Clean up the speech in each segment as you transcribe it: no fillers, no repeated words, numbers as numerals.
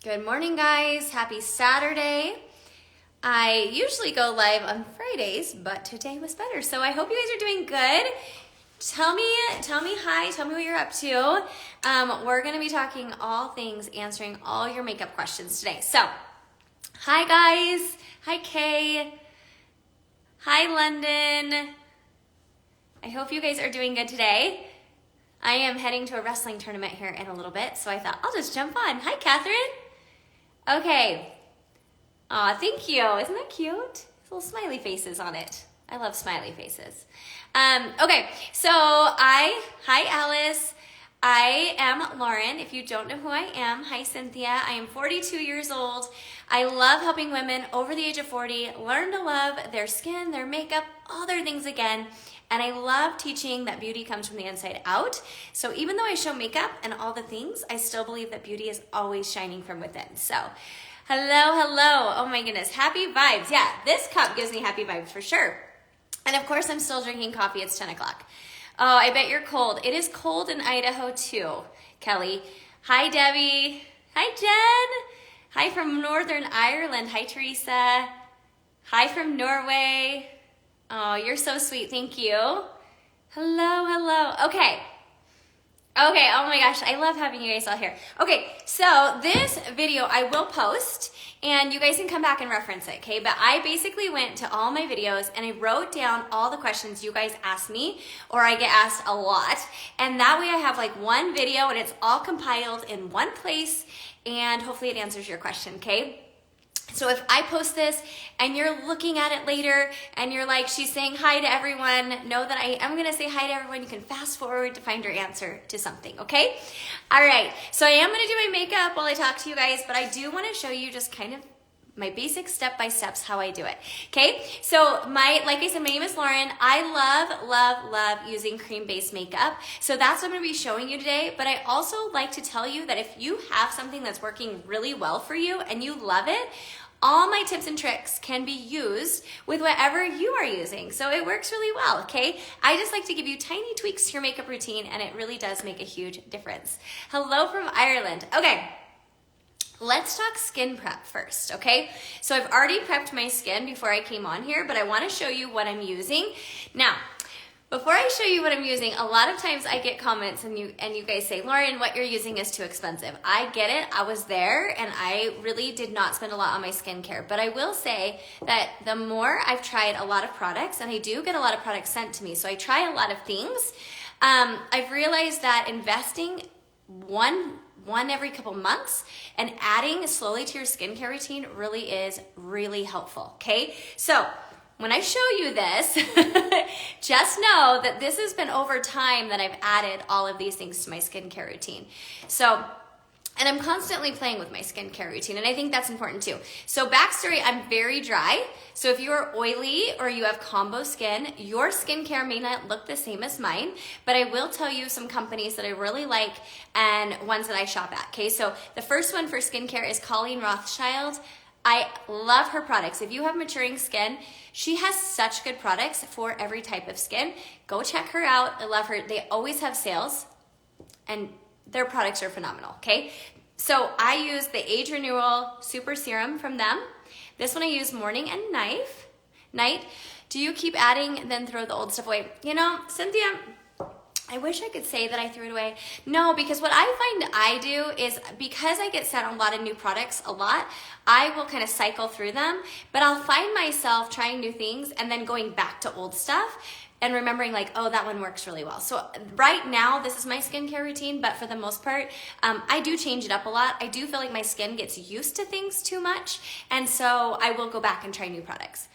Good morning, guys. Happy Saturday. I usually go live on Fridays, but today was better. So I hope you guys are doing good. Tell me hi. Tell me what you're up to. We're going to be talking all things, answering all your makeup questions today. So, hi, guys. Hi, Kay. Hi, London. I hope you guys are doing good today. I am heading to a wrestling tournament here in a little bit, so I thought I'll just jump on. Hi, Catherine. Okay. Aw, thank you. Isn't that cute? Little smiley faces on it. I love smiley faces. Okay, so hi Alice. I am Lauren. If you don't know who I am, hi Cynthia. I am 42 years old. I love helping women over the age of 40 learn to love their skin, their makeup, all their things again. And I love teaching that beauty comes from the inside out. So even though I show makeup and all the things, I still believe that beauty is always shining from within. So hello. Oh my goodness. Happy vibes. Yeah, this cup gives me happy vibes for sure. And of course, I'm still drinking coffee. It's 10 o'clock. Oh, I bet you're cold. It is cold in Idaho too, Kelly. Hi, Debbie. Hi, Jen. Hi from Northern Ireland. Hi, Teresa. Hi from Norway. Oh, you're so sweet. Thank you. Hello. Okay, oh my gosh, I love having you guys all here. Okay, so this video I will post and you guys can come back and reference it, okay? But I basically went to all my videos and I wrote down all the questions you guys ask me, or I get asked a lot. And that way I have like one video and it's all compiled in one place and hopefully it answers your question, okay? So if I post this and you're looking at it later and you're like, she's saying hi to everyone, know that I am gonna say hi to everyone. You can fast forward to find your answer to something, okay? All right, so I am gonna do my makeup while I talk to you guys, but I do wanna show you just kind of my basic step-by-steps how I do it, okay? So like I said, my name is Lauren. I love using cream-based makeup. So that's what I'm gonna be showing you today, but I also like to tell you that if you have something that's working really well for you and you love it, all my tips and tricks can be used with whatever you are using. So it works really well, okay? I just like to give you tiny tweaks to your makeup routine and it really does make a huge difference. Hello from Ireland. Okay, let's talk skin prep first, okay? So I've already prepped my skin before I came on here, but I wanna show you what I'm using. Now, before I show you what I'm using, a lot of times I get comments and you guys say, Lauren, what you're using is too expensive. I get it, I was there and I really did not spend a lot on my skincare. But I will say that the more I've tried a lot of products, and I do get a lot of products sent to me, so I try a lot of things, I've realized that investing one every couple months and adding slowly to your skincare routine really is really helpful, okay? So when I show you this, just know that this has been over time that I've added all of these things to my skincare routine. So, and I'm constantly playing with my skincare routine, and I think that's important too. So backstory, I'm very dry. So if you are oily or you have combo skin, your skincare may not look the same as mine, but I will tell you some companies that I really like and ones that I shop at, okay? So the first one for skincare is Colleen Rothschild. I love her products. If you have maturing skin, she has such good products for every type of skin. Go check her out. I love her. They always have sales and their products are phenomenal, okay? So I use the Age Renewal Super Serum from them. This one I use morning and night. Do you keep adding and then throw the old stuff away? You know, Cynthia, I wish I could say that I threw it away. No, because what I find I do is because I get sent a lot of new products a lot, I will kind of cycle through them, but I'll find myself trying new things and then going back to old stuff and remembering like, oh, that one works really well. So right now, this is my skincare routine, but for the most part, I do change it up a lot. I do feel like my skin gets used to things too much, and so I will go back and try new products.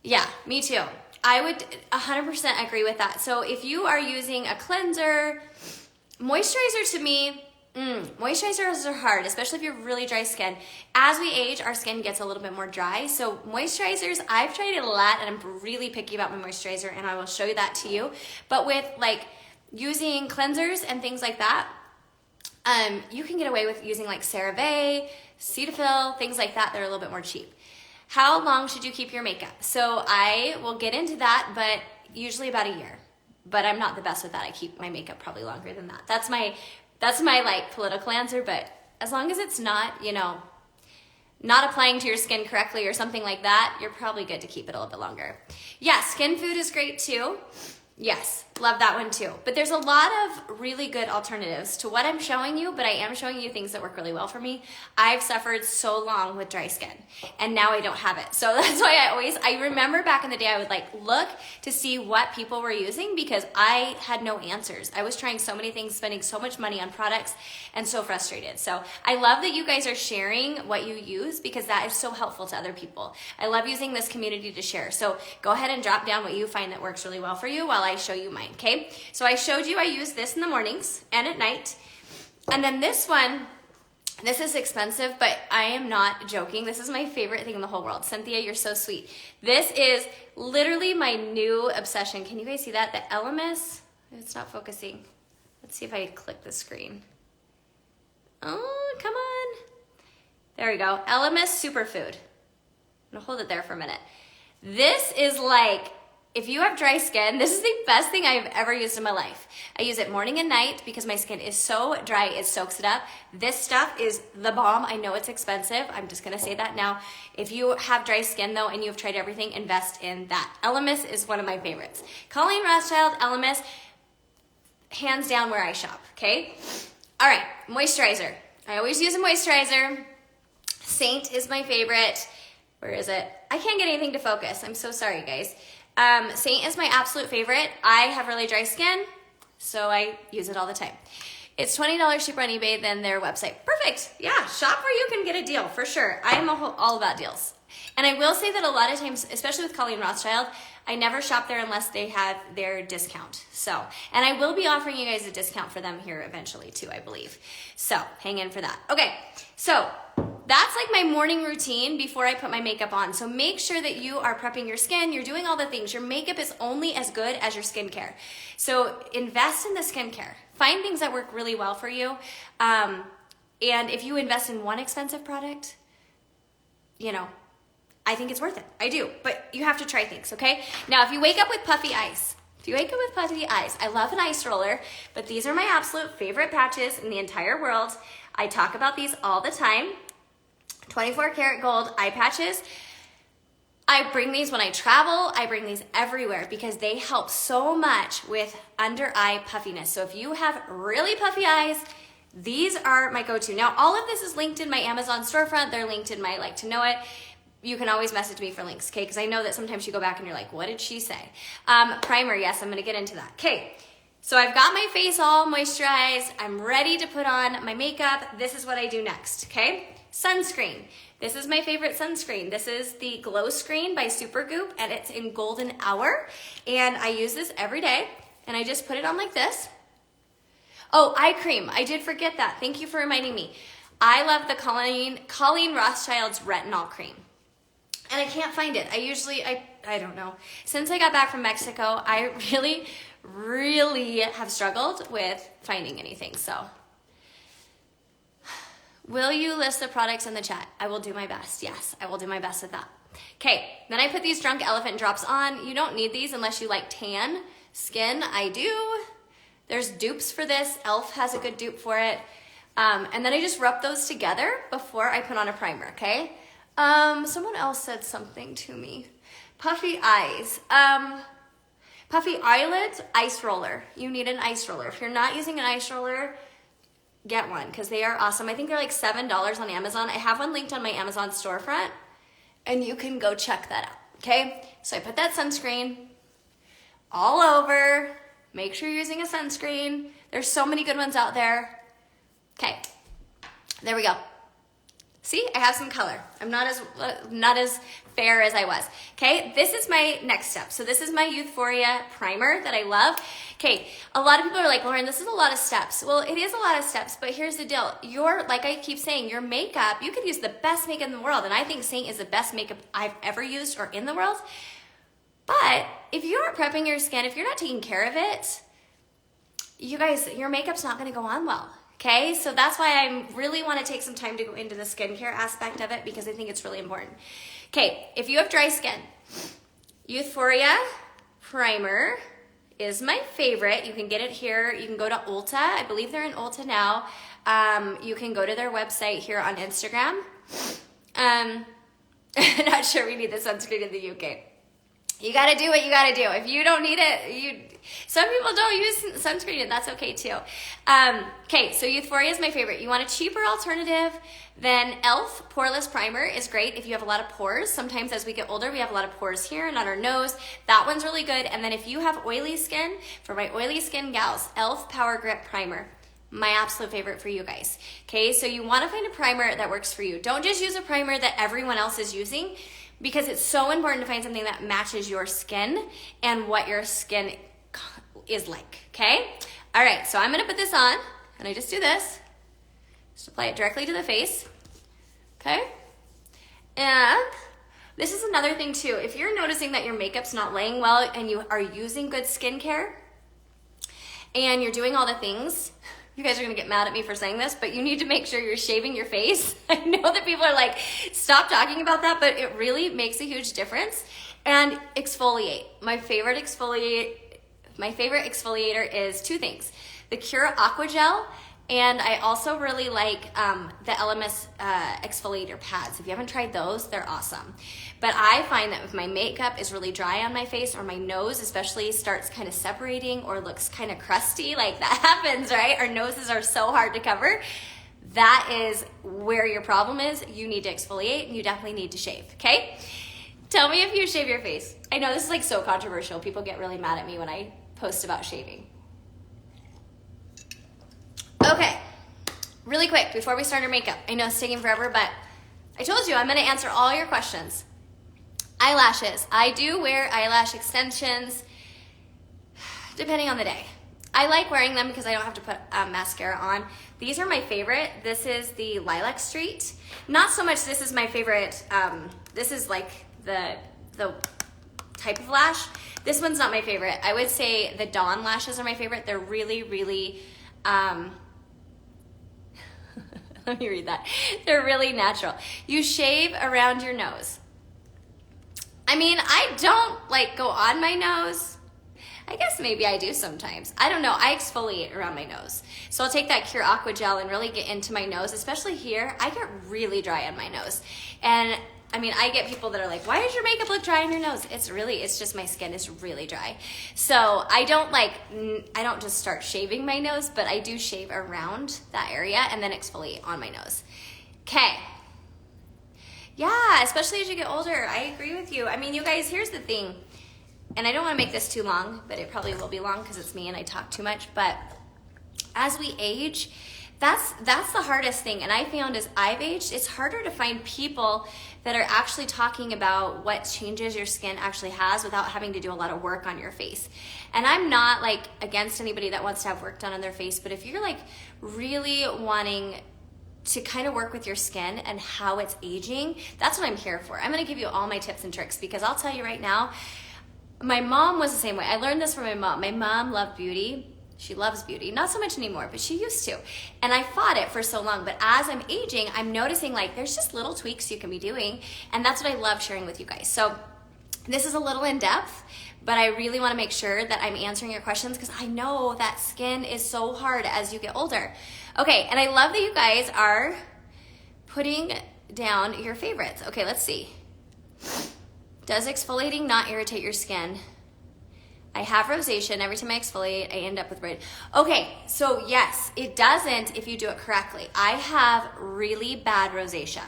Yeah, me too. I would 100% agree with that. So if you are using a cleanser, moisturizer to me, moisturizers are hard, especially if you have really dry skin. As we age, our skin gets a little bit more dry. So moisturizers, I've tried it a lot and I'm really picky about my moisturizer and I will show you that to you. But with like using cleansers and things like that, you can get away with using like CeraVe, Cetaphil, things like that. They're a little bit more cheap. How long should you keep your makeup? So I will get into that, but usually about a year. But I'm not the best with that. I keep my makeup probably longer than that. That's my like political answer, but As long as it's not, you know, not applying to your skin correctly or something like that, you're probably good to keep it a little bit longer. Yeah, skin food is great too. Yes, love that one too. But there's a lot of really good alternatives to what I'm showing you, but I am showing you things that work really well for me. I've suffered so long with dry skin and now I don't have it. So that's why I remember back in the day, I would like look to see what people were using because I had no answers. I was trying so many things, spending so much money on products and so frustrated. So I love that you guys are sharing what you use because that is so helpful to other people. I love using this community to share. So go ahead and drop down what you find that works really well for you while I show you mine, okay? So I showed you I use this in the mornings and at night. And then this one, this is expensive, but I am not joking. This is my favorite thing in the whole world. Cynthia, you're so sweet. This is literally my new obsession. Can you guys see that? The Elemis, it's not focusing. Let's see if I click the screen. Oh, come on. There we go. Elemis Superfood. I'm gonna hold it there for a minute. This is like, if you have dry skin, this is the best thing I have ever used in my life. I use it morning and night because my skin is so dry, it soaks it up. This stuff is the bomb. I know it's expensive. I'm just gonna say that now. If you have dry skin though and you've tried everything, invest in that. Elemis is one of my favorites. Colleen Rothschild, Elemis, hands down where I shop, okay? All right, moisturizer. I always use a moisturizer. Seint is my favorite. Where is it? I can't get anything to focus. I'm so sorry, guys. Seint is my absolute favorite. I have really dry skin, so I use it all the time. It's $20 cheaper on eBay than their website. Perfect. Yeah, shop where you can get a deal, for sure. I am all about deals. And I will say that a lot of times, especially with Colleen Rothschild, I never shop there unless they have their discount. So, and I will be offering you guys a discount for them here eventually too, I believe. So, hang in for that. Okay, so that's like my morning routine before I put my makeup on. So make sure that you are prepping your skin, you're doing all the things. Your makeup is only as good as your skincare. So invest in the skincare. Find things that work really well for you. And if you invest in one expensive product, you know, I think it's worth it. I do, but you have to try things, okay? Now, if you wake up with puffy eyes, I love an ice roller, but these are my absolute favorite patches in the entire world. I talk about these all the time. 24 karat gold eye patches. I bring these when I travel. I bring these everywhere because they help so much with under eye puffiness. So if you have really puffy eyes, these are my go-to. Now, all of this is linked in my Amazon storefront. They're linked in my Like to Know It. You can always message me for links, okay? Because I know that sometimes you go back and you're like, what did she say? Primer, yes, I'm gonna get into that. Okay, so I've got my face all moisturized. I'm ready to put on my makeup. This is what I do next, okay? Sunscreen. This is my favorite sunscreen. This is the Glow Screen by Supergoop, and it's in Golden Hour. And I use this every day, and I just put it on like this. Oh, eye cream. I did forget that. Thank you for reminding me. I love the Colleen Rothschild's retinol cream. And I can't find it. I don't know. Since I got back from Mexico, I really have struggled with finding anything, so. Will you list the products in the chat? I will do my best. Yes, I will do my best with that. Okay, then I put these Drunk Elephant drops on. You don't need these unless you like tan skin. I do. There's dupes for this. e.l.f. has a good dupe for it. And then I just rub those together before I put on a primer, okay? Someone else said something to me. Puffy eyes. Puffy eyelids, ice roller. You need an ice roller. If you're not using an ice roller, get one because they are awesome. I think they're like $7 on Amazon. I have one linked on my Amazon storefront and you can go check that out, okay? So I put that sunscreen all over. Make sure you're using a sunscreen. There's so many good ones out there. Okay, there we go. See, I have some color. I'm not as fair as I was. Okay, this is my next step. So this is my Youthforia primer that I love. Okay, a lot of people are like, Lauren, this is a lot of steps. Well, it is a lot of steps, but here's the deal. Like I keep saying, your makeup, you could use the best makeup in the world, and I think Seint is the best makeup I've ever used or in the world. But if you aren't prepping your skin, if you're not taking care of it, you guys, your makeup's not gonna go on well. Okay, so that's why I really want to take some time to go into the skincare aspect of it because I think it's really important. Okay, if you have dry skin, Youthforia primer is my favorite. You can get it here. You can go to Ulta. I believe they're in Ulta now. You can go to their website here on Instagram. Not sure we need the sunscreen in the UK. You gotta do what you gotta do. If you don't need it, some people don't use sunscreen, and that's okay too. Okay, so Youthforia is my favorite. You want a cheaper alternative than e.l.f. Poreless Primer is great if you have a lot of pores. Sometimes as we get older, we have a lot of pores here and on our nose. That one's really good. And then if you have oily skin, for my oily skin gals, e.l.f. Power Grip Primer. My absolute favorite for you guys. Okay, so you wanna find a primer that works for you. Don't just use a primer that everyone else is using, because it's so important to find something that matches your skin and what your skin is like, okay? All right, so I'm gonna put this on, and I just do this. Just apply it directly to the face, okay? And this is another thing too. If you're noticing that your makeup's not laying well and you are using good skincare and you're doing all the things, you guys are gonna get mad at me for saying this, but you need to make sure you're shaving your face. I know that people are like, stop talking about that, but it really makes a huge difference. And exfoliate. My favorite exfoliator is two things. The Cura Aqua Gel, and I also really like the LMS exfoliator pads. If you haven't tried those, they're awesome. But I find that if my makeup is really dry on my face, or my nose especially starts kind of separating or looks kind of crusty, like that happens, right? Our noses are so hard to cover. That is where your problem is. You need to exfoliate, and you definitely need to shave, okay? Tell me if you shave your face. I know this is like so controversial. People get really mad at me when I post about shaving. Okay, really quick before we start our makeup. I know it's taking forever, but I told you I'm gonna answer all your questions. Eyelashes. I do wear eyelash extensions depending on the day. I like wearing them because I don't have to put mascara on. These are my favorite. This is the Lilac Street. Not so much this is my favorite. This is like the type of lash. This one's not my favorite. I would say the Dawn lashes are my favorite. They're really, really, let me read that. They're really natural. You shave around your nose. I mean, I don't like go on my nose. I guess maybe I do sometimes. I don't know. I exfoliate around my nose. So I'll take that Cure Aqua Gel and really get into my nose, especially here. I get really dry on my nose. And I mean, I get people that are like, why does your makeup look dry on your nose? It's just my skin is really dry. So I don't just start shaving my nose, but I do shave around that area and then exfoliate on my nose. Okay. Yeah, especially as you get older. I agree with you. I mean, you guys, here's the thing. And I don't want to make this too long, but it probably will be long because it's me and I talk too much. But as we age, that's the hardest thing. And I found as I've aged, it's harder to find people that are actually talking about what changes your skin actually has without having to do a lot of work on your face. And I'm not like against anybody that wants to have work done on their face, but if you're like really wanting to kind of work with your skin and how it's aging, that's what I'm here for. I'm gonna give you all my tips and tricks because I'll tell you right now, my mom was the same way. I learned this from my mom. My mom loved beauty. She loves beauty. Not so much anymore, but she used to. And I fought it for so long. But as I'm aging, I'm noticing like there's just little tweaks you can be doing. And that's what I love sharing with you guys. So this is a little in depth, but I really want to make sure that I'm answering your questions because I know that skin is so hard as you get older. Okay, and I love that you guys are putting down your favorites. Okay, let's see. Does exfoliating not irritate your skin? I have rosacea, and every time I exfoliate, I end up with red. Okay, so yes, it doesn't if you do it correctly. I have really bad rosacea,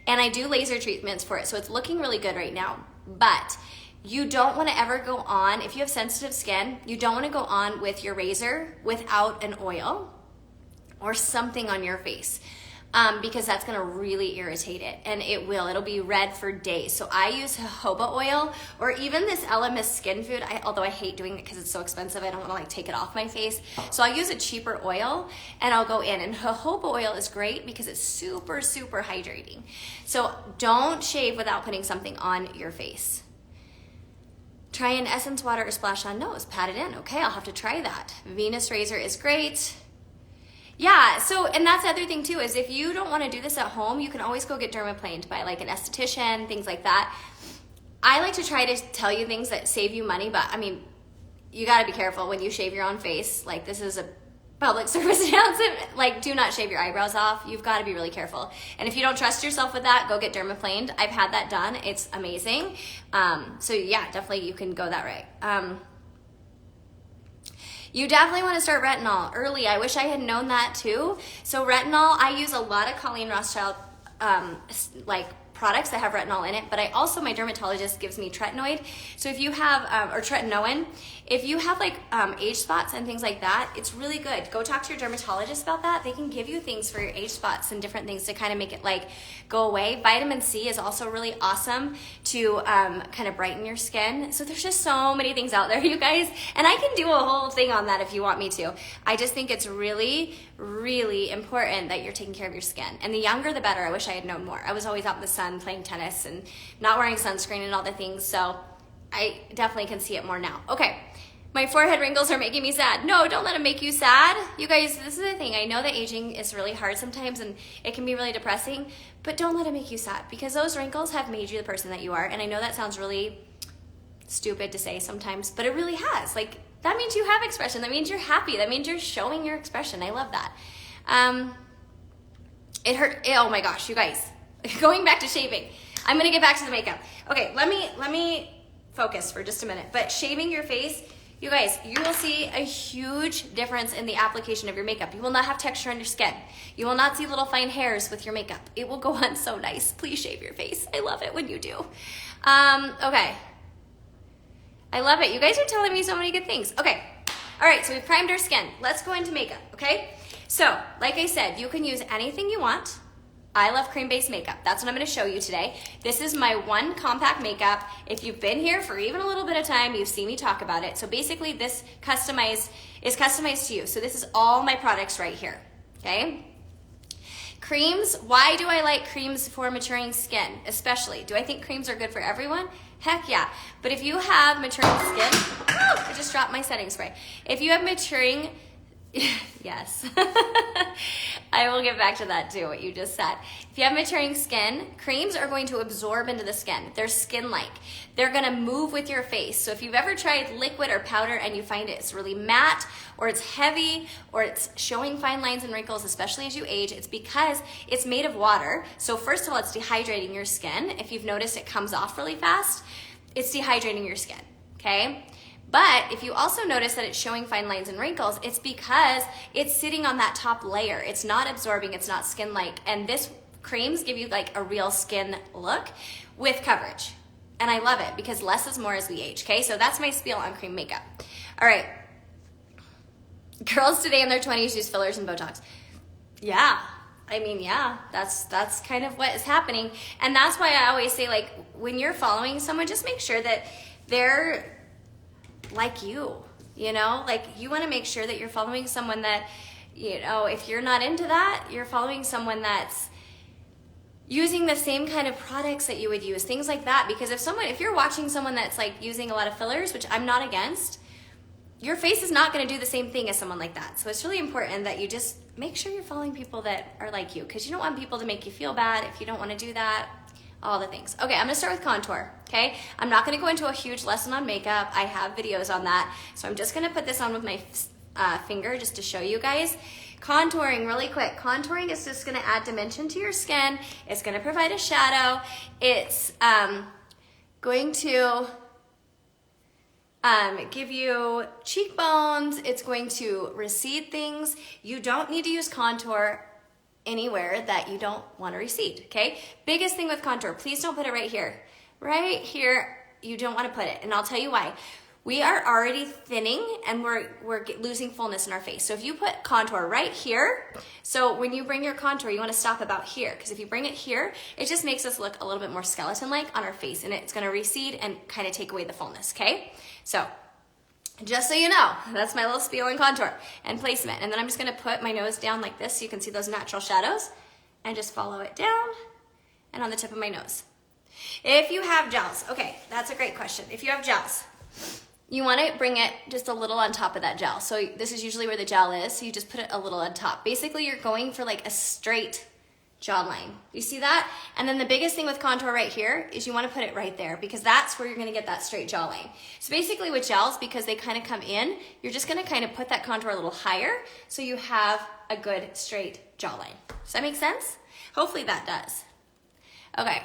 and I do laser treatments for it, so it's looking really good right now. But you don't want to ever go on, if you have sensitive skin, you don't want to go on with your razor without an oil or something on your face. Because that's gonna really irritate it, and it'll be red for days. So I use jojoba oil or even this LMS skin food, although I hate doing it because it's so expensive, I don't wanna like take it off my face. So I'll use a cheaper oil and I'll go in, and jojoba oil is great because it's super, super hydrating. So don't shave without putting something on your face. Try an essence water or splash on nose, pat it in. Okay, I'll have to try that. Venus razor is great. Yeah, so, and that's the other thing too, is if you don't want to do this at home, you can always go get dermaplaned by like an esthetician, things like that. I like to try to tell you things that save you money, but I mean, you got to be careful when you shave your own face. Like this is a public service announcement, like, do not shave your eyebrows off. You've got to be really careful. And if you don't trust yourself with that, go get dermaplaned. I've had that done. It's amazing. So yeah, definitely you can go that way. You definitely want to start retinol early. I wish I had known that too. So retinol, I use a lot of Colleen Rothschild like products that have retinol in it, but I also, my dermatologist gives me tretinoid. So if you have, or tretinoin, if you have like age spots and things like that, it's really good. Go talk to your dermatologist about that. They can give you things for your age spots and different things to kind of make it like go away. Vitamin C is also really awesome to kind of brighten your skin. So there's just so many things out there, you guys. And I can do a whole thing on that if you want me to. I just think it's really, really important that you're taking care of your skin. And the younger, the better. I wish I had known more. I was always out in the sun playing tennis and not wearing sunscreen and all the things. So I definitely can see it more now. Okay. My forehead wrinkles are making me sad. No, don't let them make you sad. You guys, this is the thing. I know that aging is really hard sometimes and it can be really depressing, but don't let it make you sad because those wrinkles have made you the person that you are. And I know that sounds really stupid to say sometimes, but it really has. Like, that means you have expression. That means you're happy. That means you're showing your expression. I love that. It hurt. Oh my gosh, you guys. Going back to shaving. I'm going to get back to the makeup. Okay, let me focus for just a minute. But shaving your face, you guys, you will see a huge difference in the application of your makeup. You will not have texture on your skin. You will not see little fine hairs with your makeup. It will go on so nice. Please shave your face. I love it when you do. Okay. I love it. You guys are telling me so many good things. Okay. All right, so we've primed our skin. Let's go into makeup, okay? So, like I said, you can use anything you want. I love cream-based makeup. That's what I'm going to show you today. This is my one compact makeup. If you've been here for even a little bit of time, you've seen me talk about it. So basically this is customized to you. So this is all my products right here, okay? Creams, why do I like creams for maturing skin, especially? Do I think creams are good for everyone? Heck yeah. But if you have maturing skin, oh, I just dropped my setting spray. If you have maturing, yes, I will get back to that too, what you just said. If you have maturing skin, creams are going to absorb into the skin. They're skin-like. They're gonna move with your face. So if you've ever tried liquid or powder and you find it's really matte, or it's heavy, or it's showing fine lines and wrinkles, especially as you age, it's because it's made of water. So first of all, it's dehydrating your skin. If you've noticed it comes off really fast, it's dehydrating your skin, okay? But if you also notice that it's showing fine lines and wrinkles, it's because it's sitting on that top layer. It's not absorbing, it's not skin-like. And this creams give you like a real skin look with coverage. And I love it because less is more as we age, okay? So that's my spiel on cream makeup. All right. Girls today in their 20s use fillers and Botox. Yeah. I mean, yeah, that's kind of what is happening. And that's why I always say, like, when you're following someone, just make sure that they're like you know, like you want to make sure that you're following someone that, you know, if you're not into that, you're following someone that's using the same kind of products that you would use, things like that. Because if you're watching someone that's like using a lot of fillers, which I'm not against, your face is not going to do the same thing as someone like that. So it's really important that you just make sure you're following people that are like you, because you don't want people to make you feel bad if you don't want to do that. All the things. Okay, I'm gonna start with contour, okay? I'm not gonna go into a huge lesson on makeup. I have videos on that. So I'm just gonna put this on with my finger just to show you guys. Contouring, really quick. Contouring is just gonna add dimension to your skin. It's gonna provide a shadow. It's going to give you cheekbones. It's going to recede things. You don't need to use contour anywhere that you don't want to recede, okay? Biggest thing with contour, please don't put it right here. Right here, you don't want to put it, and I'll tell you why. We are already thinning and we're losing fullness in our face. So if you put contour right here, so when you bring your contour, you want to stop about here, because if you bring it here, it just makes us look a little bit more skeleton-like on our face, and it's going to recede and kind of take away the fullness, okay? So just so you know, that's my little spiel on contour and placement. And then I'm just gonna put my nose down like this so you can see those natural shadows, and just follow it down and on the tip of my nose. If you have gels, okay, that's a great question. If you have gels, you wanna bring it just a little on top of that gel. So this is usually where the gel is, so you just put it a little on top. Basically, you're going for like a straight jawline. You see that? And then the biggest thing with contour right here is you want to put it right there because that's where you're going to get that straight jawline. So basically with gels, because they kind of come in, you're just going to kind of put that contour a little higher so you have a good straight jawline. Does that make sense? Hopefully that does. Okay.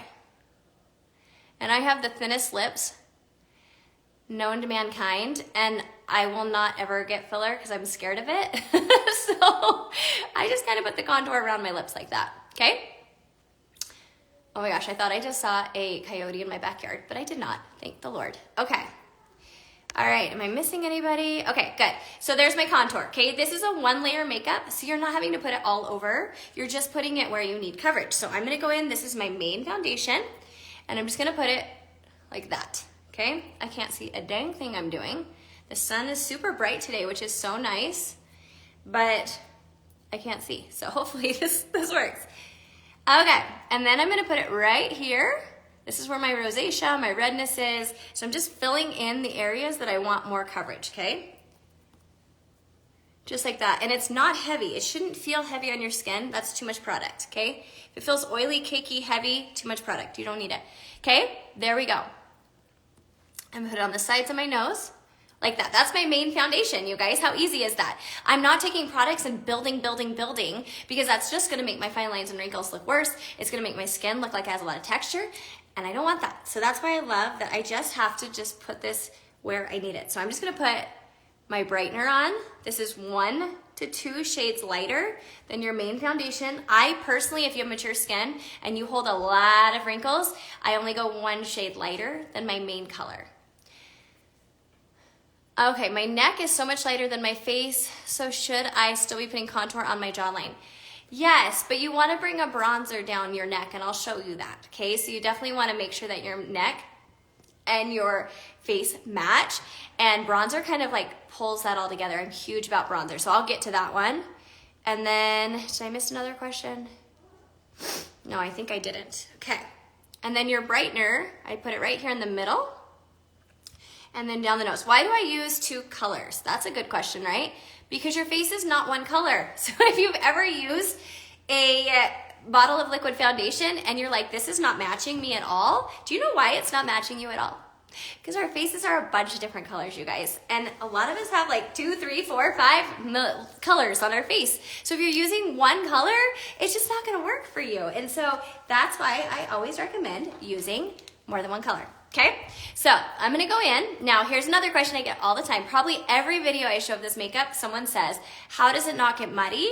And I have the thinnest lips known to mankind, and I will not ever get filler because I'm scared of it. So I just kind of put the contour around my lips like that, okay? Oh my gosh, I thought I just saw a coyote in my backyard, but I did not, thank the Lord. Okay, all right, am I missing anybody? Okay, good. So there's my contour, okay? This is a 1-layer makeup, so you're not having to put it all over. You're just putting it where you need coverage. So I'm gonna go in, this is my main foundation, and I'm just gonna put it like that. Okay, I can't see a dang thing I'm doing. The sun is super bright today, which is so nice, but I can't see. So hopefully this works. Okay, and then I'm gonna put it right here. This is where my rosacea, my redness is. So I'm just filling in the areas that I want more coverage, okay? Just like that, and it's not heavy. It shouldn't feel heavy on your skin. That's too much product, okay? If it feels oily, cakey, heavy, too much product. You don't need it, okay? There we go. I'm gonna put it on the sides of my nose, like that. That's my main foundation, you guys. How easy is that? I'm not taking products and building, because that's just gonna make my fine lines and wrinkles look worse. It's gonna make my skin look like it has a lot of texture, and I don't want that. So that's why I love that I just have to just put this where I need it. So I'm just gonna put my brightener on. This is 1 to 2 shades lighter than your main foundation. I personally, if you have mature skin and you hold a lot of wrinkles, I only go 1 shade lighter than my main color. Okay, my neck is so much lighter than my face, so should I still be putting contour on my jawline? Yes, but you wanna bring a bronzer down your neck, and I'll show you that, okay? So you definitely wanna make sure that your neck and your face match, and bronzer kind of like pulls that all together. I'm huge about bronzer, so I'll get to that one. And then, did I miss another question? No, I think I didn't. Okay, and then your brightener, I put it right here in the middle, and then down the nose. Why do I use 2 colors? That's a good question, right? Because your face is not one color. So if you've ever used a bottle of liquid foundation and you're like, this is not matching me at all, do you know why it's not matching you at all? Because our faces are a bunch of different colors, you guys. And a lot of us have like 2, 3, 4, 5 colors on our face. So if you're using one color, it's just not gonna work for you. And so that's why I always recommend using more than one color. Okay, so I'm gonna go in. Now here's another question I get all the time. Probably every video I show of this makeup, someone says, how does it not get muddy?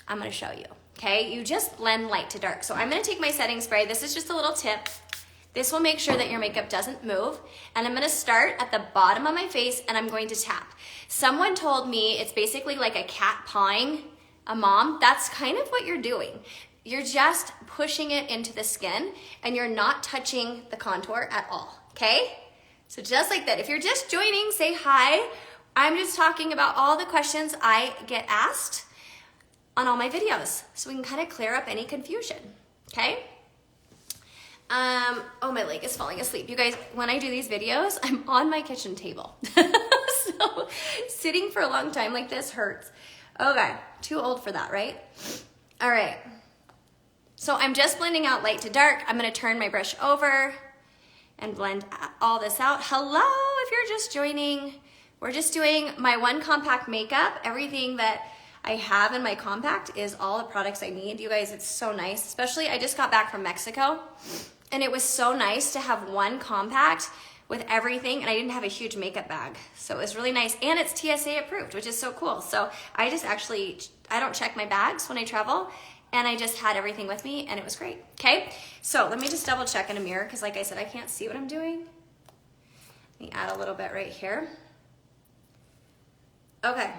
I'm gonna show you, okay? You just blend light to dark. So I'm gonna take my setting spray. This is just a little tip. This will make sure that your makeup doesn't move. And I'm gonna start at the bottom of my face and I'm going to tap. Someone told me it's basically like a cat pawing a mom. That's kind of what you're doing. You're just pushing it into the skin and you're not touching the contour at all, okay? So just like that. If you're just joining, say hi. I'm just talking about all the questions I get asked on all my videos so we can kind of clear up any confusion, okay? Oh, my leg is falling asleep. You guys, when I do these videos, I'm on my kitchen table. So sitting for a long time like this hurts. Okay, too old for that, right? All right. So I'm just blending out light to dark. I'm gonna turn my brush over and blend all this out. Hello, if you're just joining. We're just doing my one compact makeup. Everything that I have in my compact is all the products I need. You guys, it's so nice. Especially, I just got back from Mexico and it was so nice to have one compact with everything, and I didn't have a huge makeup bag. So it was really nice, and it's TSA approved, which is so cool. So I don't check my bags when I travel, and I just had everything with me, and it was great, okay? So let me just double check in a mirror, because like I said, I can't see what I'm doing. Let me add a little bit right here. Okay.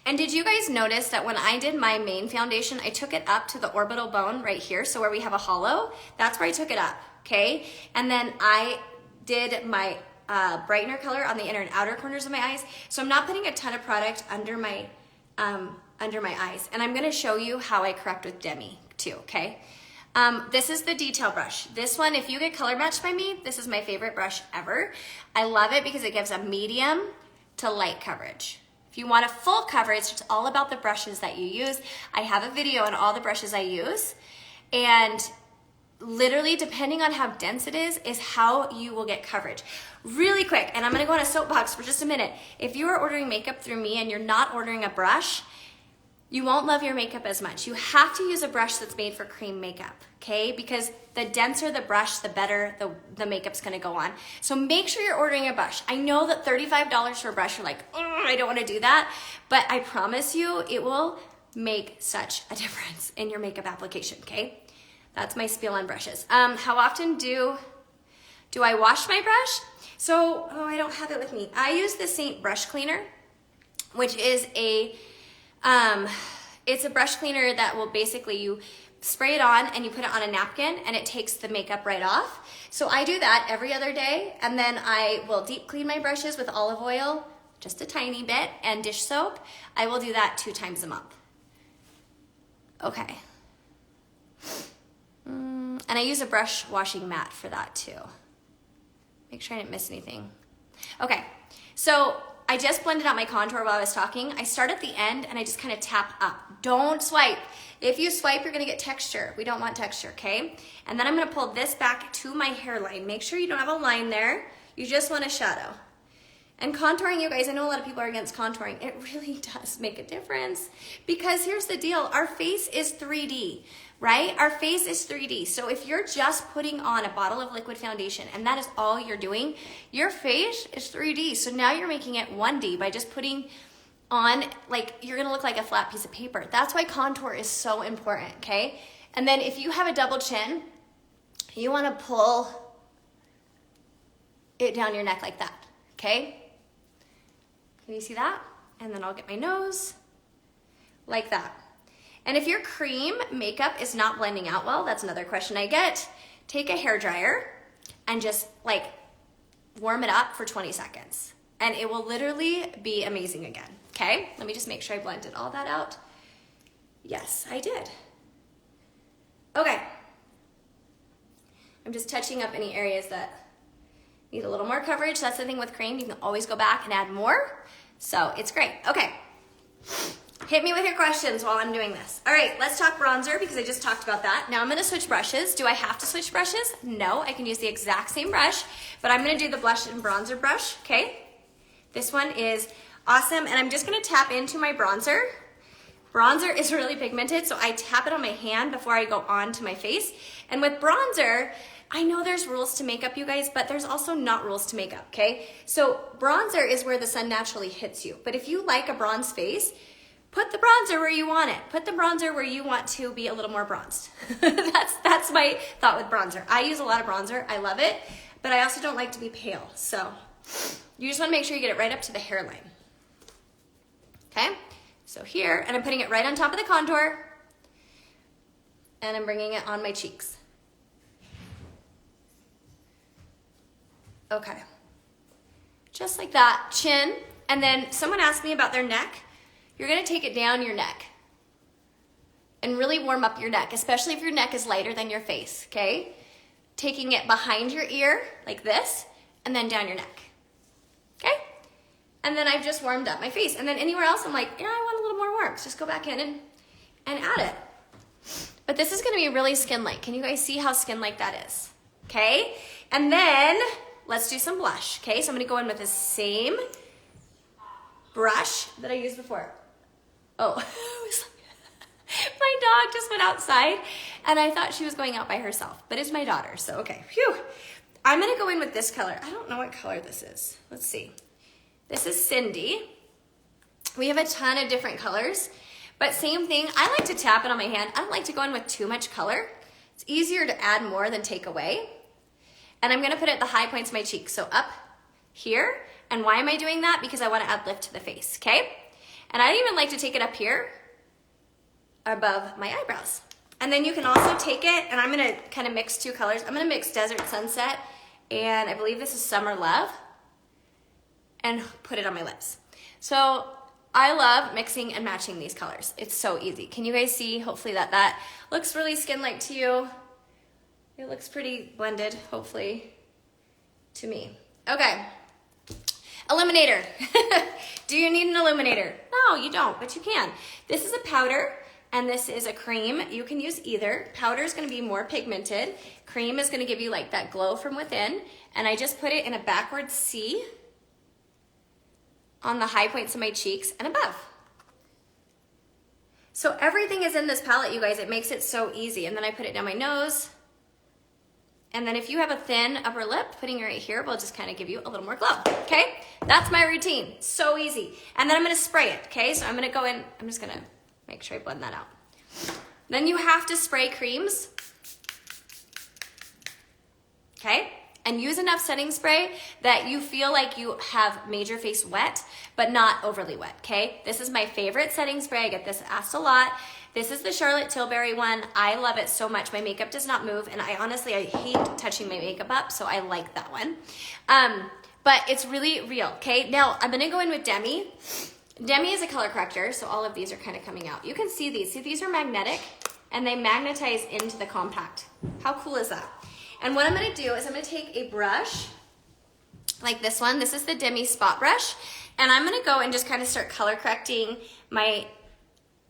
And did you guys notice that when I did my main foundation, I took it up to the orbital bone right here, so where we have a hollow, that's where I took it up, okay? And then I did my brightener color on the inner and outer corners of my eyes, so I'm not putting a ton of product under my eyes. And I'm gonna show you how I correct with Demi too, okay? This is the detail brush. This one, if you get color matched by me, this is my favorite brush ever. I love it because it gives a medium to light coverage. If you want a full coverage, it's all about the brushes that you use. I have a video on all the brushes I use, and literally depending on how dense it is how you will get coverage. Really quick, and I'm gonna go on a soapbox for just a minute. If you are ordering makeup through me and you're not ordering a brush, you won't love your makeup as much. You have to use a brush that's made for cream makeup, okay? Because the denser the brush, the better the makeup's gonna go on. So make sure you're ordering a brush. I know that $35 for a brush, you're like, oh, I don't wanna do that, but I promise you it will make such a difference in your makeup application, okay? That's my spiel on brushes. How often do I wash my brush? So, I don't have it with me. I use the Seint brush cleaner, which is it's a brush cleaner that will basically, you spray it on and you put it on a napkin and it takes the makeup right off. So I do that every other day, and then I will deep clean my brushes with olive oil, just a tiny bit, and dish soap. I will do that 2 times a month. Okay. And I use a brush washing mat for that too. Make sure I didn't miss anything. Okay, so I just blended out my contour while I was talking. I start at the end and I just kind of tap up. Don't swipe. If you swipe, you're gonna get texture. We don't want texture, okay? And then I'm gonna pull this back to my hairline. Make sure you don't have a line there. You just want a shadow. And contouring, you guys, I know a lot of people are against contouring. It really does make a difference, because here's the deal. Our face is 3D, right? Our face is 3D. So if you're just putting on a bottle of liquid foundation and that is all you're doing, your face is 3D. So now you're making it 1D by just putting on, like, you're gonna look like a flat piece of paper. That's why contour is so important, okay? And then if you have a double chin, you wanna pull it down your neck like that, okay? Can you see that? And then I'll get my nose like that. And if your cream makeup is not blending out well, that's another question I get. Take a hairdryer and just like warm it up for 20 seconds. And it will literally be amazing again, okay? Let me just make sure I blended all that out. Yes, I did. Okay. I'm just touching up any areas that need a little more coverage. That's the thing with cream. You can always go back and add more. So it's great. Okay. Hit me with your questions while I'm doing this. All right, let's talk bronzer because I just talked about that. Now I'm gonna switch brushes. Do I have to switch brushes? No, I can use the exact same brush, but I'm gonna do the blush and bronzer brush, okay? This one is awesome, and I'm just gonna tap into my bronzer. Bronzer is really pigmented, so I tap it on my hand before I go on to my face. And with bronzer, I know there's rules to makeup, you guys, but there's also not rules to makeup, okay? So bronzer is where the sun naturally hits you. But if you like a bronze face, put the bronzer where you want it. Put the bronzer where you want to be a little more bronzed. That's my thought with bronzer. I use a lot of bronzer. I love it, but I also don't like to be pale. So you just wanna make sure you get it right up to the hairline. Okay? So here, and I'm putting it right on top of the contour, and I'm bringing it on my cheeks. Okay, just like that, chin. And then someone asked me about their neck. You're gonna take it down your neck and really warm up your neck, especially if your neck is lighter than your face, okay? Taking it behind your ear like this, and then down your neck, okay? And then I've just warmed up my face. And then anywhere else, I'm like, yeah, I want a little more warmth. Just go back in and add it. But this is gonna be really skin-like. Can you guys see how skin-like that is? Okay? And then let's do some blush, okay? So I'm gonna go in with the same brush that I used before. Oh, my dog just went outside and I thought she was going out by herself, but it's my daughter, so okay, phew. I'm gonna go in with this color. I don't know what color this is. Let's see. This is Cindy. We have a ton of different colors, but same thing. I like to tap it on my hand. I don't like to go in with too much color. It's easier to add more than take away. And I'm gonna put it at the high points of my cheeks. So up here. And why am I doing that? Because I wanna add lift to the face, okay? And I even like to take it up here above my eyebrows. And then you can also take it, and I'm gonna kind of mix 2 colors. I'm gonna mix Desert Sunset, and I believe this is Summer Love, and put it on my lips. So I love mixing and matching these colors. It's so easy. Can you guys see, hopefully that looks really skin-like to you? It looks pretty blended, hopefully, to me. Okay, Eliminator. Do you need an illuminator? No, you don't, but you can. This is a powder and this is a cream. You can use either. Powder is gonna be more pigmented. Cream is gonna give you like that glow from within. And I just put it in a backward C on the high points of my cheeks and above. So everything is in this palette, you guys. It makes it so easy. And then I put it down my nose. And then if you have a thin upper lip, putting it right here will just kind of give you a little more glow, okay? That's my routine, so easy. And then I'm gonna spray it, okay? So I'm gonna go in, I'm just gonna make sure I blend that out. Then you have to spray creams, okay? And use enough setting spray that you feel like you have made your face wet, but not overly wet, okay? This is my favorite setting spray. I get this asked a lot. This is the Charlotte Tilbury one. I love it so much. My makeup does not move, and I hate touching my makeup up, so I like that one. But it's really real, okay? Now, I'm gonna go in with Demi. Demi is a color corrector, so all of these are kind of coming out. You can see these. See, these are magnetic, and they magnetize into the compact. How cool is that? And what I'm gonna do is I'm gonna take a brush, like this one. This is the Demi Spot Brush. And I'm gonna go and just kind of start color correcting my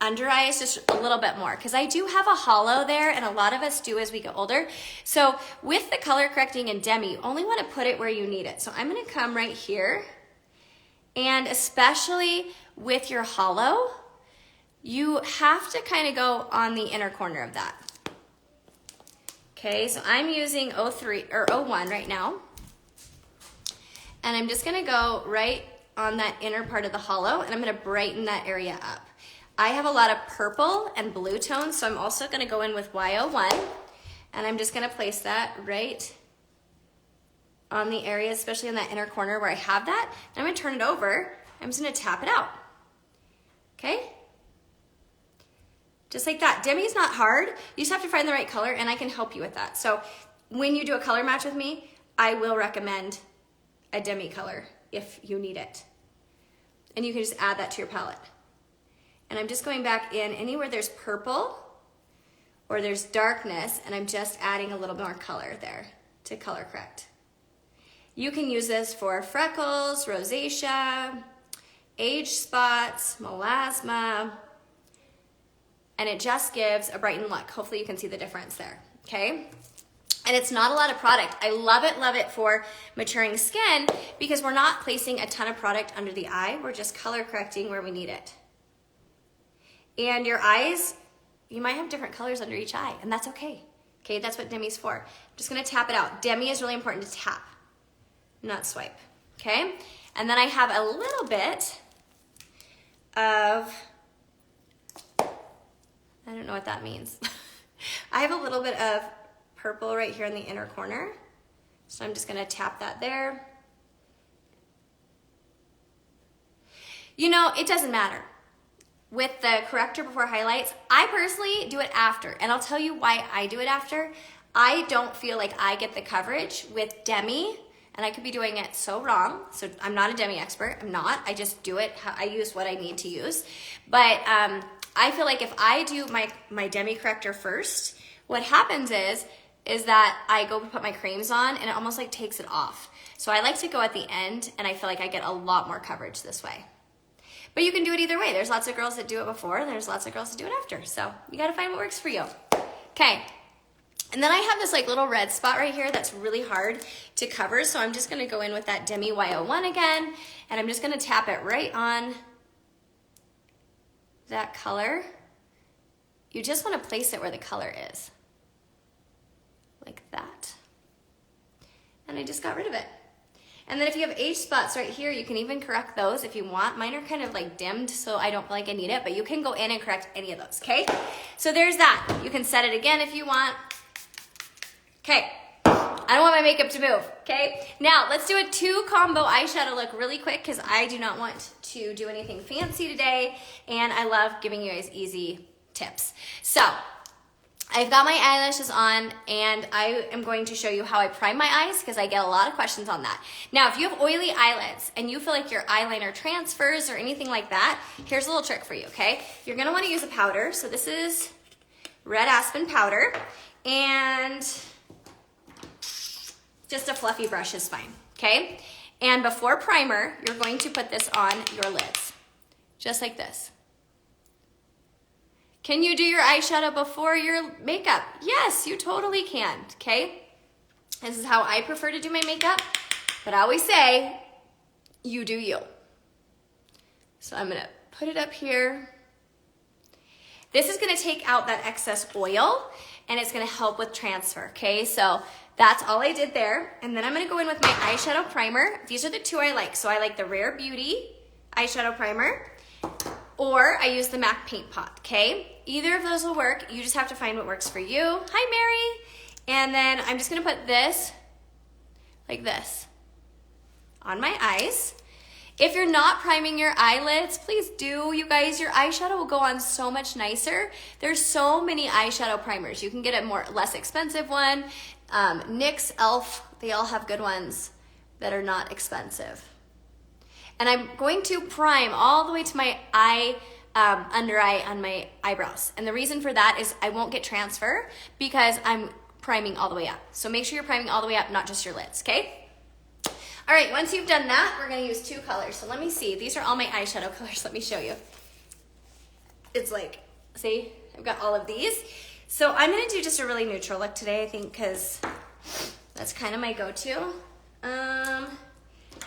under eyes just a little bit more, because I do have a hollow there, and a lot of us do as we get older. So with the color correcting in Demi, you only wanna put it where you need it. So I'm gonna come right here, and especially with your hollow, you have to kind of go on the inner corner of that. Okay, so I'm using 03 or 01 right now. And I'm just gonna go right on that inner part of the hollow, and I'm gonna brighten that area up. I have a lot of purple and blue tones, so I'm also gonna go in with Y01, and I'm just gonna place that right on the area, especially in that inner corner where I have that. And I'm gonna turn it over. I'm just gonna tap it out, okay? Just like that. Demi's not hard. You just have to find the right color, and I can help you with that. So when you do a color match with me, I will recommend a Demi color if you need it. And you can just add that to your palette. And I'm just going back in anywhere there's purple or there's darkness, and I'm just adding a little more color there to color correct. You can use this for freckles, rosacea, age spots, melasma, and it just gives a brightened look. Hopefully you can see the difference there, okay? And it's not a lot of product. I love it for maturing skin, because we're not placing a ton of product under the eye. We're just color correcting where we need it. And your eyes, you might have different colors under each eye, and that's okay. Okay, that's what Demi's for. I'm just gonna tap it out. Demi is really important to tap, not swipe, okay? And then I have a little bit of, I don't know what that means. I have a little bit of purple right here in the inner corner. So I'm just gonna tap that there. You know, it doesn't matter. With the corrector before highlights, I personally do it after, and I'll tell you why I do it after. I don't feel like I get the coverage with Demi, and I could be doing it so wrong. So I'm not a Demi expert, I'm not. I just do it, I use what I need to use. But I feel like if I do my Demi corrector first, what happens is that I go put my creams on, and it almost like takes it off. So I like to go at the end, and I feel like I get a lot more coverage this way. But you can do it either way. There's lots of girls that do it before, and there's lots of girls that do it after. So you gotta find what works for you. Okay, and then I have this like little red spot right here that's really hard to cover. So I'm just gonna go in with that Demi Y01 again, and I'm just gonna tap it right on that color. You just wanna place it where the color is. Like that. And I just got rid of it. And then if you have age spots right here, you can even correct those if you want. Mine are kind of like dimmed, so I don't feel like I need it, but you can go in and correct any of those, okay? So there's that. You can set it again if you want. Okay, I don't want my makeup to move, okay? Now, let's do a 2 combo eyeshadow look really quick, because I do not want to do anything fancy today, and I love giving you guys easy tips. So, I've got my eyelashes on, and I am going to show you how I prime my eyes, because I get a lot of questions on that. Now, if you have oily eyelids and you feel like your eyeliner transfers or anything like that, here's a little trick for you, okay? You're gonna wanna use a powder. So this is red aspen powder, and just a fluffy brush is fine, okay? And before primer, you're going to put this on your lids, just like this. Can you do your eyeshadow before your makeup? Yes, you totally can, okay? This is how I prefer to do my makeup, but I always say, you do you. So I'm gonna put it up here. This is gonna take out that excess oil and it's gonna help with transfer, okay? So that's all I did there. And then I'm gonna go in with my eyeshadow primer. These are the two I like. So I like the Rare Beauty eyeshadow primer, or I use the MAC Paint Pot, okay? Either of those will work. You just have to find what works for you. Hi, Mary. And then I'm just gonna put this, like this, on my eyes. If you're not priming your eyelids, please do, you guys. Your eyeshadow will go on so much nicer. There's so many eyeshadow primers. You can get a less expensive one. NYX, e.l.f., they all have good ones that are not expensive. And I'm going to prime all the way to my under eye on my eyebrows. And the reason for that is I won't get transfer because I'm priming all the way up. So make sure you're priming all the way up, not just your lids, okay? All right, once you've done that, we're gonna use two colors. So let me see, these are all my eyeshadow colors. Let me show you. It's like, see, I've got all of these. So I'm gonna do just a really neutral look today, I think, because that's kind of my go-to. And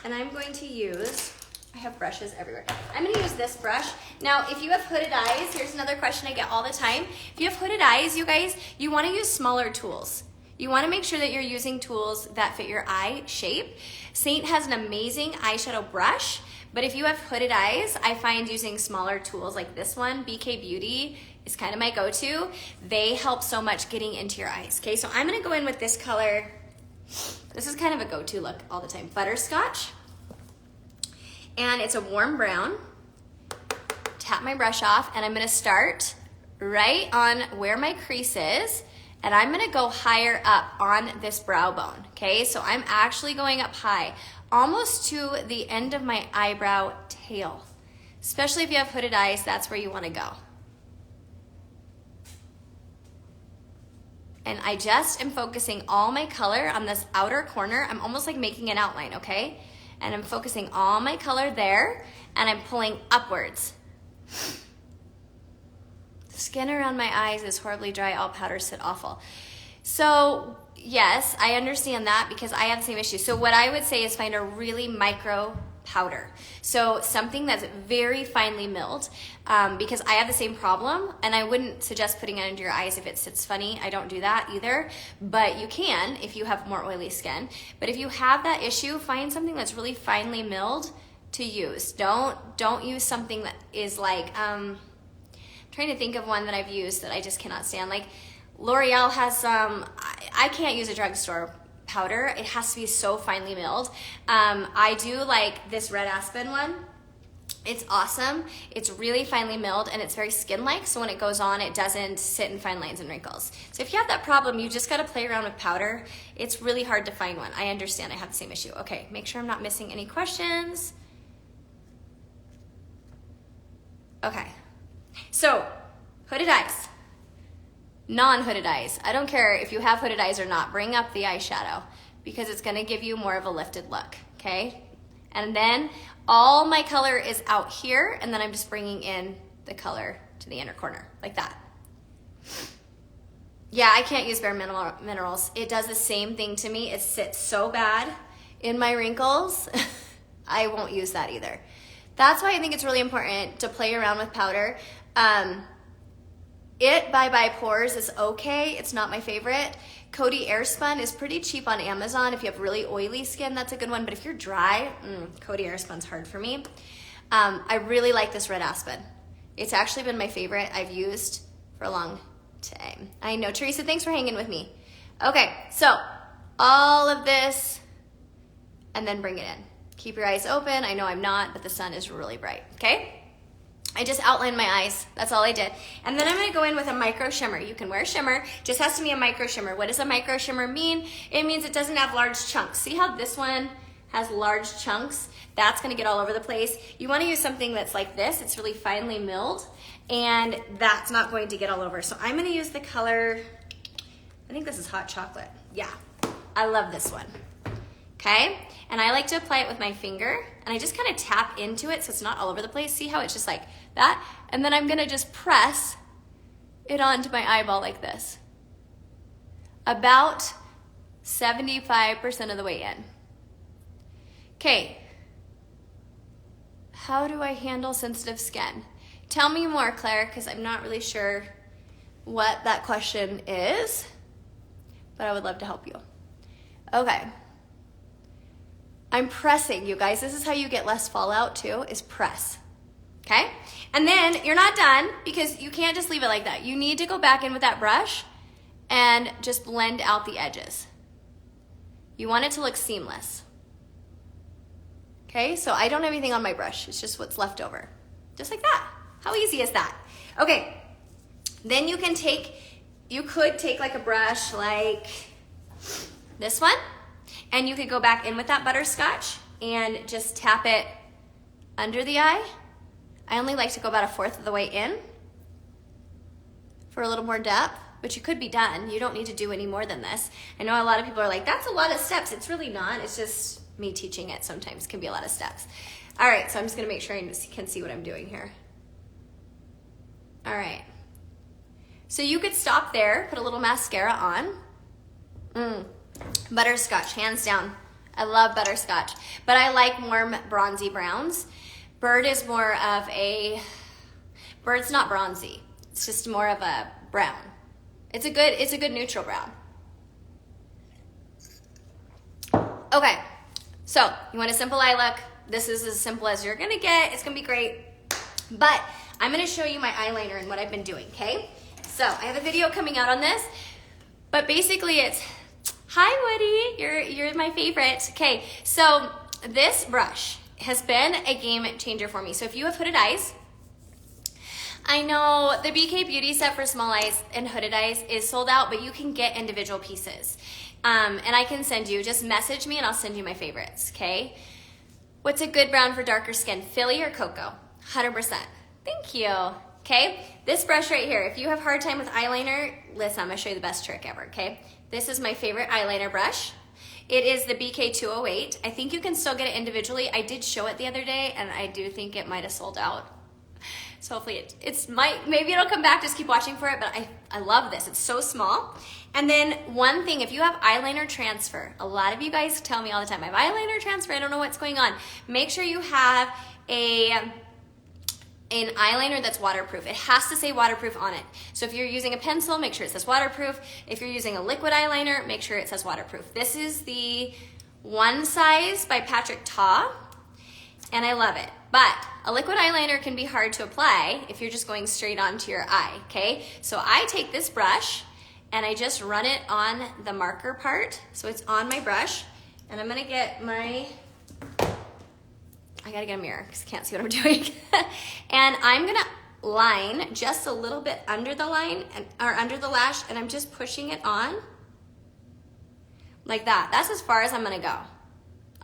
I'm going to use, I have brushes everywhere. I'm gonna use this brush. Now, if you have hooded eyes, here's another question I get all the time. If you have hooded eyes, you guys, you wanna use smaller tools. You wanna make sure that you're using tools that fit your eye shape. Seint has an amazing eyeshadow brush, but if you have hooded eyes, I find using smaller tools like this one, BK Beauty, is kind of my go-to. They help so much getting into your eyes, okay? So I'm gonna go in with this color. This is kind of a go-to look all the time. Butterscotch. And it's a warm brown. Tap my brush off, and I'm gonna start right on where my crease is, and I'm gonna go higher up on this brow bone, okay? So I'm actually going up high, almost to the end of my eyebrow tail. Especially if you have hooded eyes, that's where you wanna go. And I just am focusing all my color on this outer corner. I'm almost like making an outline, okay? And I'm focusing all my color there, and I'm pulling upwards. The skin around my eyes is horribly dry, all powders sit awful. So yes, I understand that because I have the same issue. So what I would say is find a really micro powder. So something that's very finely milled, because I have the same problem, and I wouldn't suggest putting it under your eyes if it sits funny. I don't do that either, but you can if you have more oily skin. But if you have that issue, find something that's really finely milled to use. Don't use something that is like, I'm trying to think of one that I've used that I just cannot stand. Like L'Oreal has some, I can't use a drugstore powder. It has to be so finely milled. I do like this red aspen one. It's awesome. It's really finely milled and it's very skin-like, so when it goes on, it doesn't sit in fine lines and wrinkles. So if you have that problem, you just gotta play around with powder. It's really hard to find one. I understand, I have the same issue. Okay, make sure I'm not missing any questions. Okay, so hooded eyes. Non-hooded eyes. I don't care if you have hooded eyes or not, bring up the eyeshadow because it's gonna give you more of a lifted look, okay? And then all my color is out here, and then I'm just bringing in the color to the inner corner, like that. Yeah, I can't use Bare Minerals. It does the same thing to me. It sits so bad in my wrinkles. I won't use that either. That's why I think it's really important to play around with powder. It by Pores is okay. It's not my favorite. Coty Airspun is pretty cheap on Amazon. If you have really oily skin, that's a good one. But if you're dry, Coty Airspun's hard for me. I really like this red aspen. It's actually been my favorite I've used for a long time. I know, Teresa, thanks for hanging with me. Okay, so all of this, and then bring it in. Keep your eyes open. I know I'm not, but the sun is really bright, okay? I just outlined my eyes. That's all I did. And then I'm gonna go in with a micro shimmer. You can wear shimmer, just has to be a micro shimmer. What does a micro shimmer mean? It means it doesn't have large chunks. See how this one has large chunks? That's gonna get all over the place. You wanna use something that's like this. It's really finely milled, and that's not going to get all over. So I'm gonna use the color, I think this is Hot Chocolate. Yeah, I love this one. okay? And I like to apply it with my finger, and I just kind of tap into it so it's not all over the place. See how it's just like that? And then I'm gonna just press it onto my eyeball like this. About 75% of the way in. Okay, how do I handle sensitive skin? Tell me more, Claire, because I'm not really sure what that question is, but I would love to help you. Okay. I'm pressing, you guys. This is how you get less fallout too, is press. Okay? And then you're not done because you can't just leave it like that. You need to go back in with that brush and just blend out the edges. You want it to look seamless. Okay, so I don't have anything on my brush. It's just what's left over. Just like that. How easy is that? Okay, then you could take like a brush like this one, and you could go back in with that butterscotch and just tap it under the eye. I only like to go about 1/4 of the way in for a little more depth, but you could be done. You don't need to do any more than this. I know a lot of people are like, that's a lot of steps. It's really not. It's just me teaching it sometimes can be a lot of steps. All right, so I'm just gonna make sure I can see what I'm doing here. All right. So you could stop there, put a little mascara on. Butterscotch, hands down. I love butterscotch, but I like warm bronzy browns. Bird is more of bird's not bronzy. It's just more of a brown. It's a good neutral brown. Okay, so you want a simple eye look. This is as simple as you're gonna get. It's gonna be great. But I'm gonna show you my eyeliner and what I've been doing, okay? So I have a video coming out on this, but basically it's, hi Woody, you're my favorite. Okay, so this brush has been a game changer for me. So if you have hooded eyes, I know the BK Beauty set for small eyes and hooded eyes is sold out, but you can get individual pieces. And I can send you, just message me and I'll send you my favorites, okay? What's a good brown for darker skin, Philly or Cocoa? 100%. Thank you. Okay, this brush right here, if you have a hard time with eyeliner, listen, I'm gonna show you the best trick ever, okay? This is my favorite eyeliner brush. It is the BK208. I think you can still get it individually. I did show it the other day and I do think it might have sold out. So hopefully maybe it'll come back, just keep watching for it, but I love this. It's so small. And then one thing, if you have eyeliner transfer, a lot of you guys tell me all the time, I have eyeliner transfer, I don't know what's going on. Make sure you have an eyeliner that's waterproof. It has to say waterproof on it. So if you're using a pencil, make sure it says waterproof. If you're using a liquid eyeliner, make sure it says waterproof. This is the One Size by Patrick Ta, and I love it. But a liquid eyeliner can be hard to apply if you're just going straight onto your eye, okay? So I take this brush and I just run it on the marker part. So it's on my brush, and I'm gonna get I gotta get a mirror because I can't see what I'm doing. And I'm gonna line just a little bit under the line, or under the lash, and I'm just pushing it on like that. That's as far as I'm gonna go.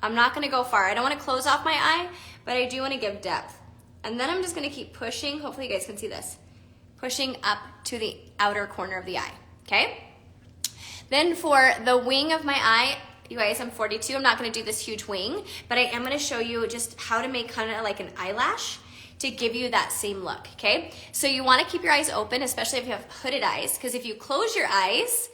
I'm not gonna go far. I don't wanna close off my eye, but I do wanna give depth. And then I'm just gonna keep pushing, hopefully you guys can see this, pushing up to the outer corner of the eye, okay? Then for the wing of my eye, you guys, I'm 42, I'm not gonna do this huge wing, but I am gonna show you just how to make kind of like an eyelash to give you that same look, okay? So you wanna keep your eyes open, especially if you have hooded eyes, because if you close your eyes,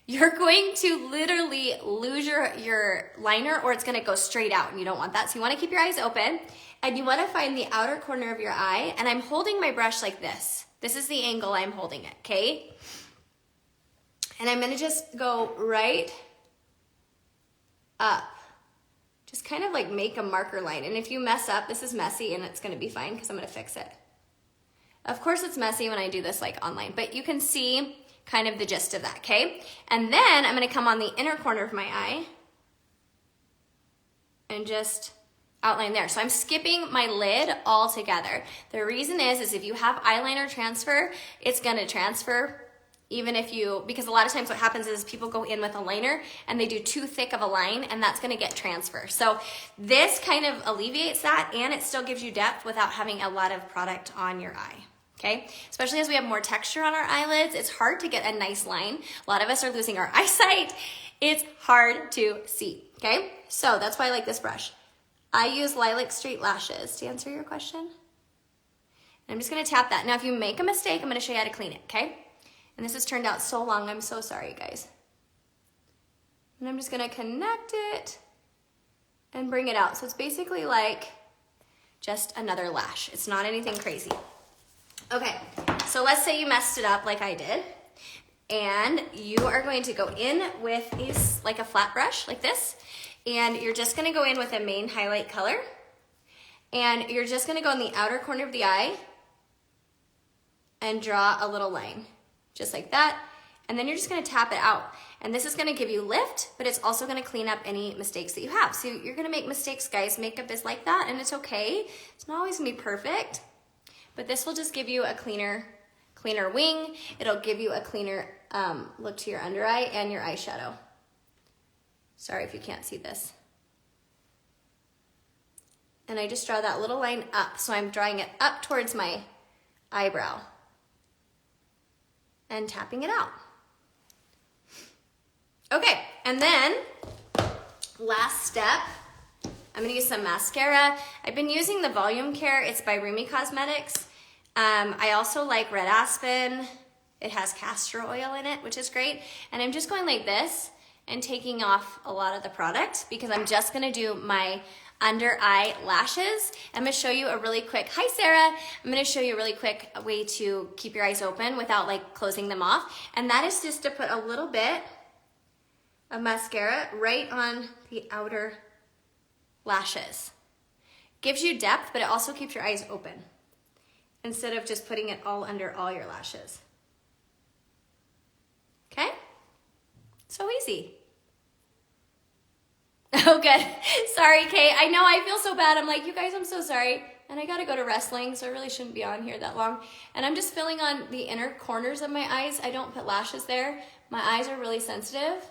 you're going to literally lose your liner, or it's gonna go straight out, and you don't want that. So you wanna keep your eyes open, and you wanna find the outer corner of your eye, and I'm holding my brush like this. This is the angle I'm holding it, okay? And I'm gonna just go right up. Just kind of like make a marker line. And if you mess up, this is messy and it's gonna be fine because I'm gonna fix it. Of course it's messy when I do this like online, but you can see kind of the gist of that, okay? And then I'm gonna come on the inner corner of my eye and just outline there. So I'm skipping my lid altogether. The reason is if you have eyeliner transfer, it's gonna transfer even if because a lot of times what happens is people go in with a liner and they do too thick of a line, and that's gonna get transfer. So this kind of alleviates that, and it still gives you depth without having a lot of product on your eye, okay? Especially as we have more texture on our eyelids, it's hard to get a nice line. A lot of us are losing our eyesight It's hard to see, okay? So that's why I like this brush. I use Lilac Street Lashes to answer your question. And I'm just gonna tap that. Now, if you make a mistake, I'm gonna show you how to clean it, okay? And this has turned out so long, I'm so sorry, guys. And I'm just gonna connect it and bring it out. So it's basically like just another lash. It's not anything crazy. Okay, so let's say you messed it up like I did. And you are going to go in with like a flat brush like this. And you're just gonna go in with a main highlight color. And you're just gonna go in the outer corner of the eye and draw a little line, just like that. And then you're just gonna tap it out. And this is gonna give you lift, but it's also gonna clean up any mistakes that you have. So you're gonna make mistakes, guys. Makeup is like that, and it's okay. It's not always gonna be perfect, but this will just give you a cleaner wing. It'll give you a cleaner look to your under eye and your eyeshadow. Sorry if you can't see this. And I just draw that little line up. So I'm drawing it up towards my eyebrow and tapping it out. Okay, and then last step, I'm gonna use some mascara. I've been using the Volume Care. It's by Rumi Cosmetics. I also like red aspen. It has castor oil in it, which is great. And I'm just going like this and taking off a lot of the product because I'm just gonna do my under eye lashes. I'm gonna show you a really quick, hi Sarah, I'm gonna show you a really quick way to keep your eyes open without like closing them off. And that is just to put a little bit of mascara right on the outer lashes. Gives you depth, but it also keeps your eyes open instead of just putting it all under all your lashes. Okay? So easy. Oh, good. Sorry, Kate. I know I feel so bad. I'm like, you guys, I'm so sorry. And I gotta go to wrestling, so I really shouldn't be on here that long. And I'm just filling on the inner corners of my eyes. I don't put lashes there. My eyes are really sensitive.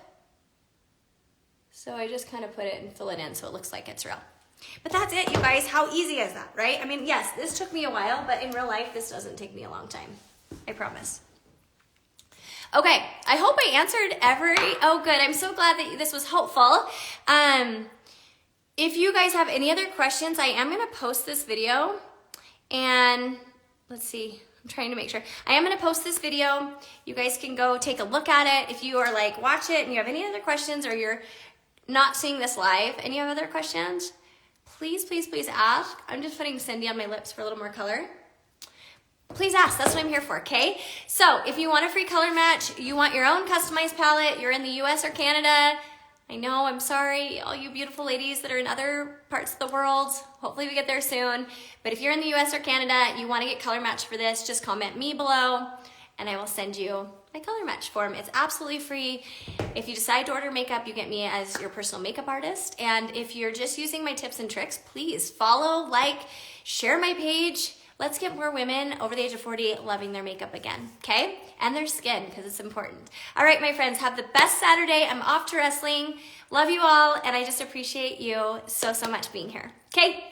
So I just kind of put it and fill it in so it looks like it's real. But that's it, you guys. How easy is that, right? I mean, yes, this took me a while, but in real life, this doesn't take me a long time. I promise. Okay, I hope I answered oh good, I'm so glad that this was helpful. If you guys have any other questions, I am gonna post this video and let's see, I'm trying to make sure. I am gonna post this video. You guys can go take a look at it. If you are like, watch it and you have any other questions or you're not seeing this live and you have other questions, please, please, please ask. I'm just putting Cindy on my lips for a little more color. Please ask, that's what I'm here for, okay? So if you want a free color match, you want your own customized palette, you're in the US or Canada, I know, I'm sorry, all you beautiful ladies that are in other parts of the world, hopefully we get there soon. But if you're in the US or Canada, you wanna get color match for this, just comment me below and I will send you my color match form. It's absolutely free. If you decide to order makeup, you get me as your personal makeup artist. And if you're just using my tips and tricks, please follow, like, share my page. Let's get more women over the age of 40 loving their makeup again, okay? And their skin, because it's important. All right, my friends, have the best Saturday. I'm off to wrestling. Love you all, and I just appreciate you so, so much being here. Okay,